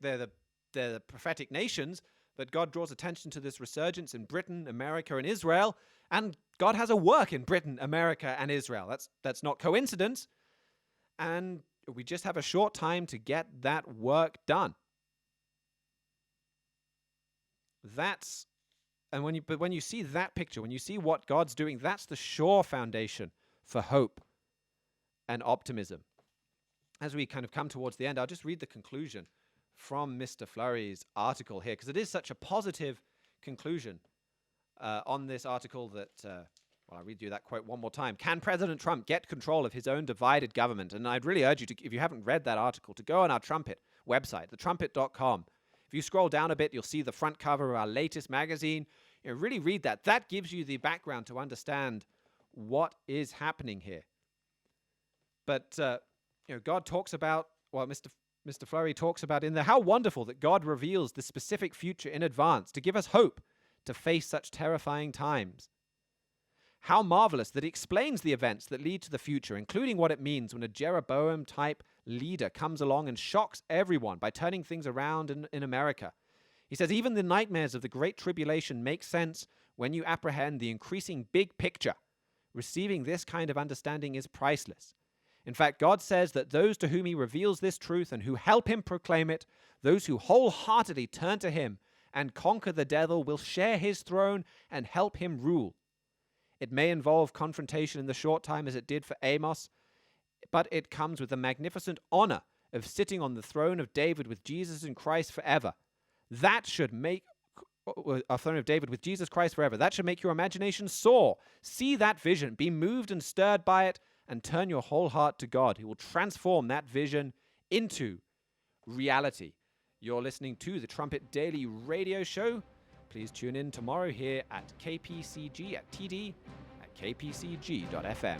[SPEAKER 2] they're the prophetic nations, but God draws attention to this resurgence in Britain, America, and Israel, and God has a work in Britain, America, and Israel. That's not coincidence, and we just have a short time to get that work done. when you see that picture, when you see what God's doing, that's the sure foundation for hope and optimism. As we kind of come towards the end, I'll just read the conclusion from Mr. Fleury's article here, because it is such a positive conclusion on this article that, I'll read you that quote one more time. Can President Trump get control of his own divided government? And I'd really urge you to, if you haven't read that article, to go on our Trumpet website, thetrumpet.com. If you scroll down a bit, you'll see the front cover of our latest magazine. Really read that. That gives you the background to understand what is happening here. But, God talks about, Mr. Fleury talks about in there, how wonderful that God reveals the specific future in advance to give us hope to face such terrifying times. How marvelous that he explains the events that lead to the future, including what it means when a Jeroboam-type leader comes along and shocks everyone by turning things around in America. He says, even the nightmares of the Great Tribulation make sense when you apprehend the increasing big picture. Receiving this kind of understanding is priceless. In fact, God says that those to whom he reveals this truth and who help him proclaim it, those who wholeheartedly turn to him and conquer the devil, will share his throne and help him rule. It may involve confrontation in the short time as it did for Amos, but it comes with the magnificent honor of sitting on the throne of David with Jesus and Christ forever. That should make a throne of David with Jesus Christ forever. That should make your imagination soar. See that vision, be moved and stirred by it, and turn your whole heart to God, who will transform that vision into reality. You're listening to the Trumpet Daily radio show. Please tune in tomorrow here at KPCG at TD at kpcg.fm.